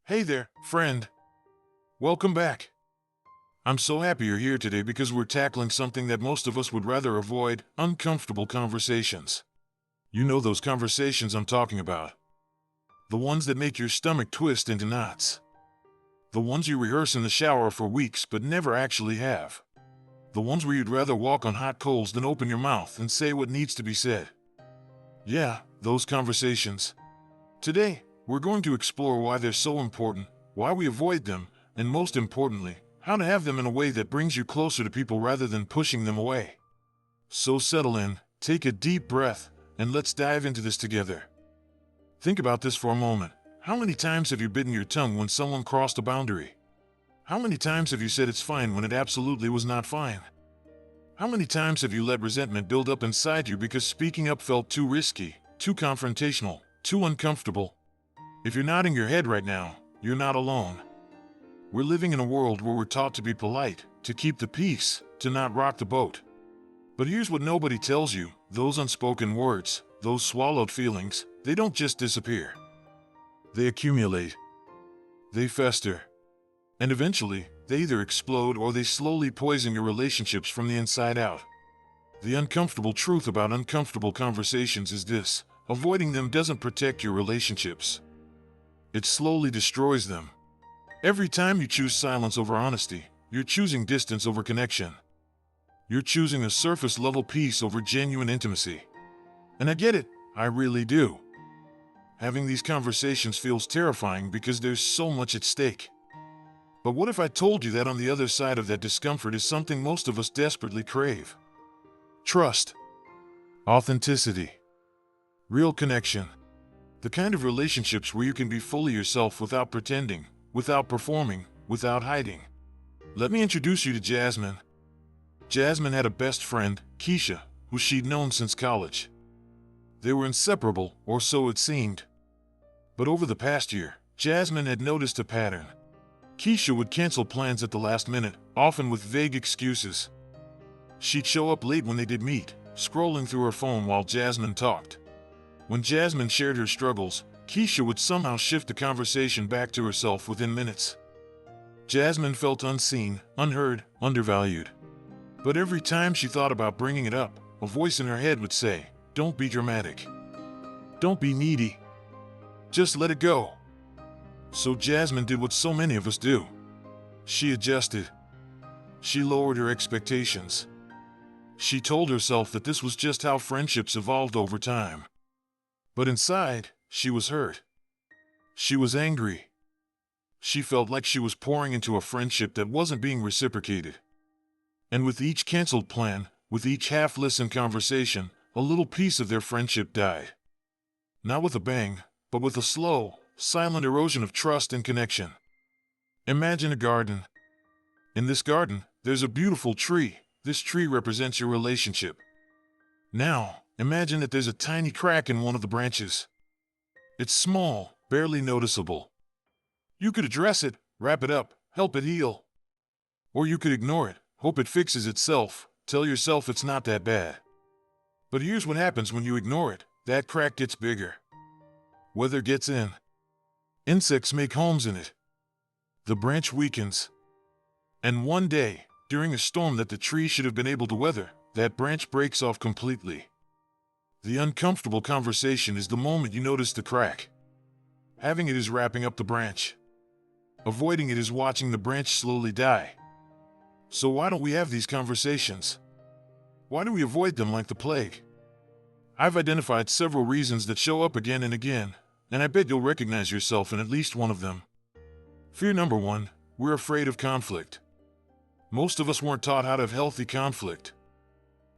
Hey there, friend. Welcome back. I'm so happy you're here today because we're tackling something that most of us would rather avoid: uncomfortable conversations. You know those conversations I'm talking about. The ones that make your stomach twist into knots. The ones you rehearse in the shower for weeks but never actually have. The ones where you'd rather walk on hot coals than open your mouth and say what needs to be said. Yeah, those conversations. Today, we're going to explore why they're so important, why we avoid them, and most importantly, how to have them in a way that brings you closer to people rather than pushing them away. So settle in, take a deep breath, and let's dive into this together. Think about this for a moment. How many times have you bitten your tongue when someone crossed a boundary? How many times have you said it's fine when it absolutely was not fine? How many times have you let resentment build up inside you because speaking up felt too risky, too confrontational, too uncomfortable? If you're nodding your head right now, you're not alone. We're living in a world where we're taught to be polite, to keep the peace, to not rock the boat. But here's what nobody tells you: those unspoken words, those swallowed feelings, they don't just disappear. They accumulate. They fester. And eventually, they either explode or they slowly poison your relationships from the inside out. The uncomfortable truth about uncomfortable conversations is this: avoiding them doesn't protect your relationships. It slowly destroys them. Every time you choose silence over honesty, you're choosing distance over connection. You're choosing a surface-level peace over genuine intimacy. And I get it, I really do. Having these conversations feels terrifying because there's so much at stake. But what if I told you that on the other side of that discomfort is something most of us desperately crave? Trust. Authenticity. Real connection. The kind of relationships where you can be fully yourself without pretending, without performing, without hiding. Let me introduce you to Jasmine. Jasmine had a best friend, Keisha, who she'd known since college. They were inseparable, or so it seemed. But over the past year, Jasmine had noticed a pattern. Keisha would cancel plans at the last minute, often with vague excuses. She'd show up late when they did meet, scrolling through her phone while Jasmine talked. When Jasmine shared her struggles, Keisha would somehow shift the conversation back to herself within minutes. Jasmine felt unseen, unheard, undervalued. But every time she thought about bringing it up, a voice in her head would say, "Don't be dramatic. Don't be needy. Just let it go." So Jasmine did what so many of us do. She adjusted. She lowered her expectations. She told herself that this was just how friendships evolved over time. But inside, she was hurt. She was angry. She felt like she was pouring into a friendship that wasn't being reciprocated. And with each canceled plan, with each half-listened conversation, a little piece of their friendship died. Not with a bang, but with a slow, silent erosion of trust and connection. Imagine a garden. In this garden, there's a beautiful tree. This tree represents your relationship. Now, imagine that there's a tiny crack in one of the branches. It's small, barely noticeable. You could address it, wrap it up, help it heal. Or you could ignore it, hope it fixes itself, tell yourself it's not that bad. But here's what happens when you ignore it: that crack gets bigger. Weather gets in. Insects make homes in it. The branch weakens. And one day, during a storm that the tree should have been able to weather, that branch breaks off completely. The uncomfortable conversation is the moment you notice the crack. Having it is wrapping up the branch. Avoiding it is watching the branch slowly die. So why don't we have these conversations? Why do we avoid them like the plague? I've identified several reasons that show up again and again, and I bet you'll recognize yourself in at least one of them. Fear number one: we're afraid of conflict. Most of us weren't taught how to have healthy conflict.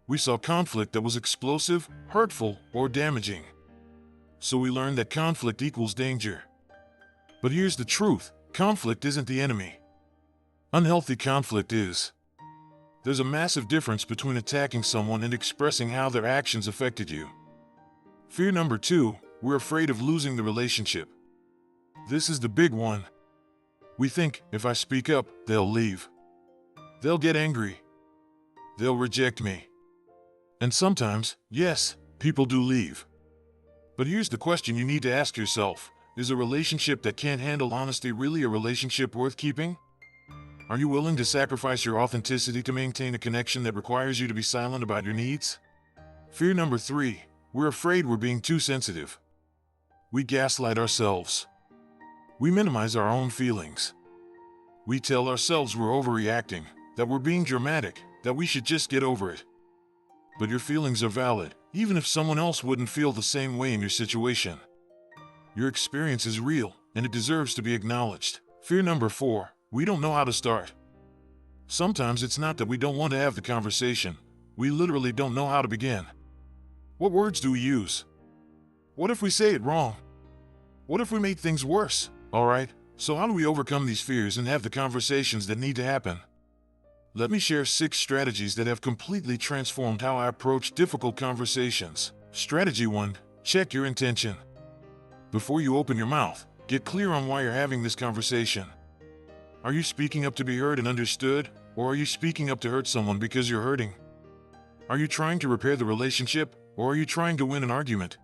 We saw conflict that was explosive, hurtful, or damaging. So we learned that conflict equals danger. But here's the truth: conflict isn't the enemy. Unhealthy conflict is. There's a massive difference between attacking someone and expressing how their actions affected you. Fear number two: we're afraid of losing the relationship. This is the big one. We think, if I speak up, they'll leave. They'll get angry. They'll reject me. And sometimes, yes, people do leave. But here's the question you need to ask yourself: Is a relationship that can't handle honesty really a relationship worth keeping? Are you willing to sacrifice your authenticity to maintain a connection that requires you to be silent about your needs? Fear number 3. We're afraid we're being too sensitive. We gaslight ourselves. We minimize our own feelings. We tell ourselves we're overreacting, that we're being dramatic, that we should just get over it. But your feelings are valid, even if someone else wouldn't feel the same way in your situation. Your experience is real, and it deserves to be acknowledged. Fear number 4. We don't know how to start. Sometimes it's not that we don't want to have the conversation. We literally don't know how to begin. What words do we use? What if we say it wrong? What if we make things worse? Alright, so how do we overcome these fears and have the conversations that need to happen? Let me share 6 strategies that have completely transformed how I approach difficult conversations. Strategy 1. Check your intention. Before you open your mouth, get clear on why you're having this conversation. Are you speaking up to be heard and understood, or are you speaking up to hurt someone because you're hurting? Are you trying to repair the relationship, or are you trying to win an argument?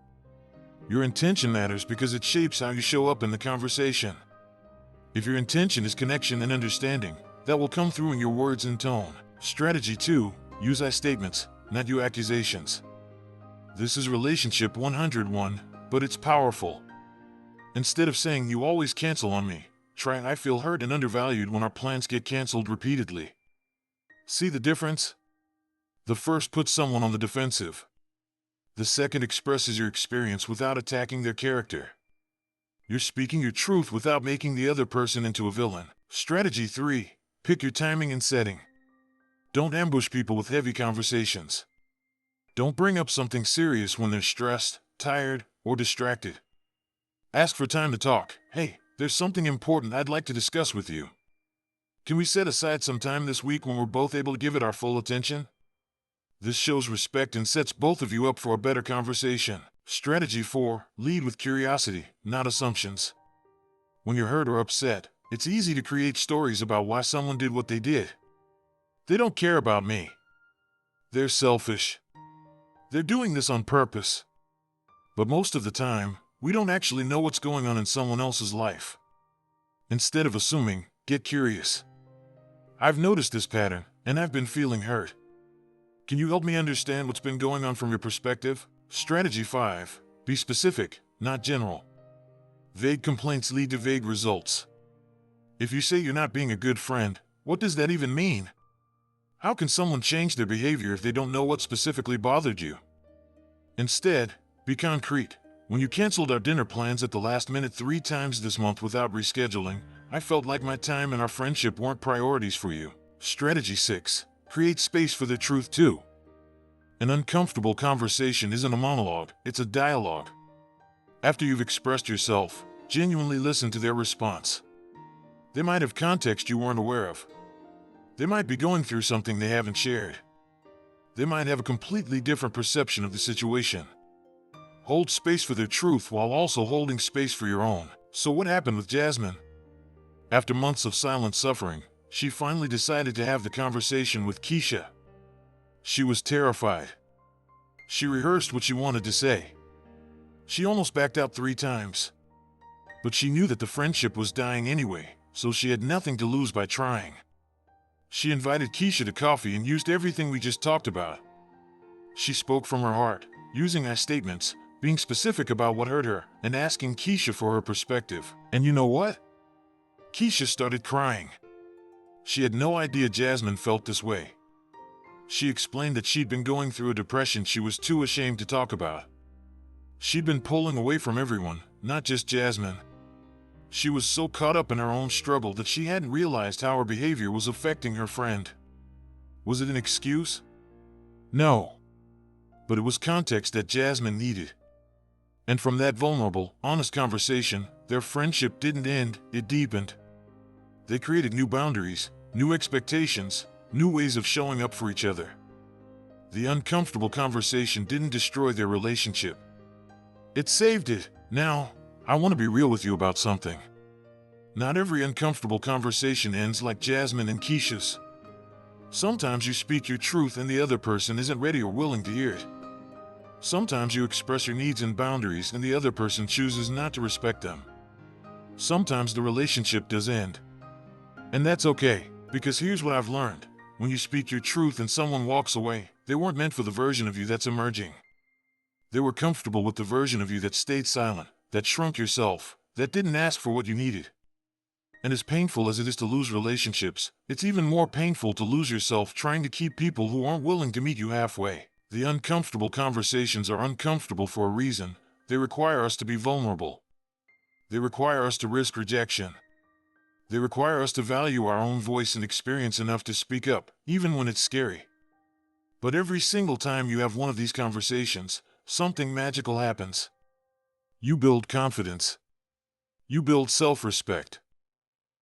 Your intention matters because it shapes how you show up in the conversation. If your intention is connection and understanding, that will come through in your words and tone. Strategy 2. Use I statements, not you accusations. This is relationship 101, but it's powerful. Instead of saying you always cancel on me, try I feel hurt and undervalued when our plans get canceled repeatedly. See the difference? The first puts someone on the defensive. The second expresses your experience without attacking their character. You're speaking your truth without making the other person into a villain. Strategy 3. Pick your timing and setting. Don't ambush people with heavy conversations. Don't bring up something serious when they're stressed, tired, or distracted. Ask for time to talk. Hey, there's something important I'd like to discuss with you. Can we set aside some time this week when we're both able to give it our full attention? This shows respect and sets both of you up for a better conversation. Strategy 4. Lead with curiosity, not assumptions. When you're hurt or upset, it's easy to create stories about why someone did what they did. They don't care about me. They're selfish. They're doing this on purpose. But most of the time, we don't actually know what's going on in someone else's life. Instead of assuming, get curious. I've noticed this pattern, and I've been feeling hurt. Can you help me understand what's been going on from your perspective? Strategy 5. Be specific, not general. Vague complaints lead to vague results. If you say you're not being a good friend, what does that even mean? How can someone change their behavior if they don't know what specifically bothered you? Instead, be concrete. When you canceled our dinner plans at the last minute 3 times this month without rescheduling, I felt like my time and our friendship weren't priorities for you. Strategy 6. Create space for the truth too. An uncomfortable conversation isn't a monologue, it's a dialogue. After you've expressed yourself, genuinely listen to their response. They might have context you weren't aware of. They might be going through something they haven't shared. They might have a completely different perception of the situation. Hold space for their truth while also holding space for your own. So what happened with Jasmine? After months of silent suffering, she finally decided to have the conversation with Keisha. She was terrified. She rehearsed what she wanted to say. She almost backed out 3 times. But she knew that the friendship was dying anyway, so she had nothing to lose by trying. She invited Keisha to coffee and used everything we just talked about. She spoke from her heart, using I statements, being specific about what hurt her, and asking Keisha for her perspective. And you know what? Keisha started crying. She had no idea Jasmine felt this way. She explained that she'd been going through a depression she was too ashamed to talk about. She'd been pulling away from everyone, not just Jasmine. She was so caught up in her own struggle that she hadn't realized how her behavior was affecting her friend. Was it an excuse? No. But it was context that Jasmine needed. And from that vulnerable, honest conversation, their friendship didn't end, it deepened. They created new boundaries, new expectations, new ways of showing up for each other. The uncomfortable conversation didn't destroy their relationship. It saved it. Now, I want to be real with you about something. Not every uncomfortable conversation ends like Jasmine and Keisha's. Sometimes you speak your truth and the other person isn't ready or willing to hear it. Sometimes you express your needs and boundaries and the other person chooses not to respect them. Sometimes the relationship does end. And that's okay, because here's what I've learned. When you speak your truth and someone walks away, they weren't meant for the version of you that's emerging. They were comfortable with the version of you that stayed silent, that shrunk yourself, that didn't ask for what you needed. And as painful as it is to lose relationships, it's even more painful to lose yourself trying to keep people who aren't willing to meet you halfway. The uncomfortable conversations are uncomfortable for a reason. They require us to be vulnerable. They require us to risk rejection. They require us to value our own voice and experience enough to speak up, even when it's scary. But every single time you have one of these conversations, something magical happens. You build confidence. You build self-respect.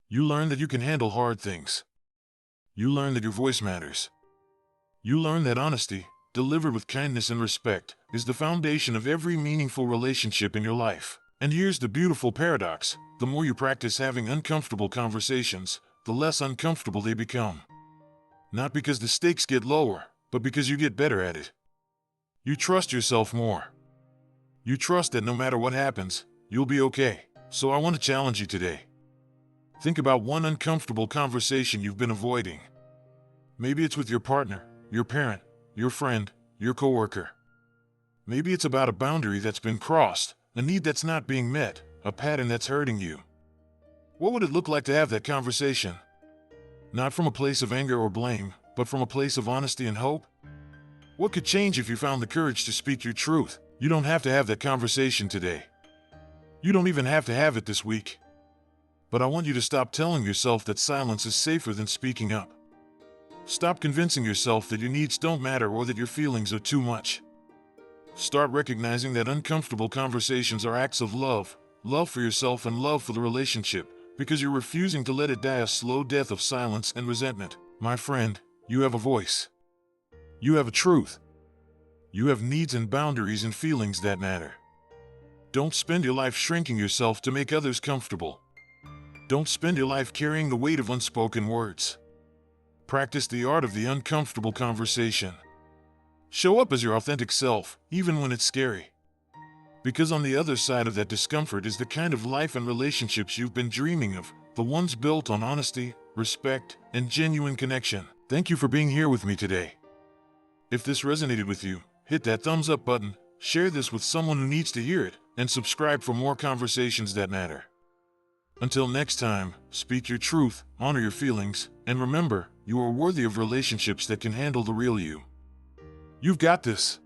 You learn that you can handle hard things. You learn that your voice matters. You learn that honesty, delivered with kindness and respect, is the foundation of every meaningful relationship in your life. And here's the beautiful paradox. The more you practice having uncomfortable conversations, the less uncomfortable they become. Not because the stakes get lower, but because you get better at it. You trust yourself more. You trust that no matter what happens, you'll be okay. So I want to challenge you today. Think about one uncomfortable conversation you've been avoiding. Maybe it's with your partner, your parent, your friend, your coworker. Maybe it's about a boundary that's been crossed, a need that's not being met, a pattern that's hurting you. What would it look like to have that conversation? Not from a place of anger or blame, but from a place of honesty and hope? What could change if you found the courage to speak your truth? You don't have to have that conversation today. You don't even have to have it this week. But I want you to stop telling yourself that silence is safer than speaking up. Stop convincing yourself that your needs don't matter or that your feelings are too much. Start recognizing that uncomfortable conversations are acts of love for yourself and love for the relationship, because you're refusing to let it die a slow death of silence and resentment. My friend, you have a voice. You have a truth. You have needs and boundaries and feelings that matter. Don't spend your life shrinking yourself to make others comfortable. Don't spend your life carrying the weight of unspoken words. Practice the art of the uncomfortable conversation. Show up as your authentic self, even when it's scary. Because on the other side of that discomfort is the kind of life and relationships you've been dreaming of, the ones built on honesty, respect, and genuine connection. Thank you for being here with me today. If this resonated with you, hit that thumbs up button, share this with someone who needs to hear it, and subscribe for more conversations that matter. Until next time, speak your truth, honor your feelings, and remember, you are worthy of relationships that can handle the real you. You've got this.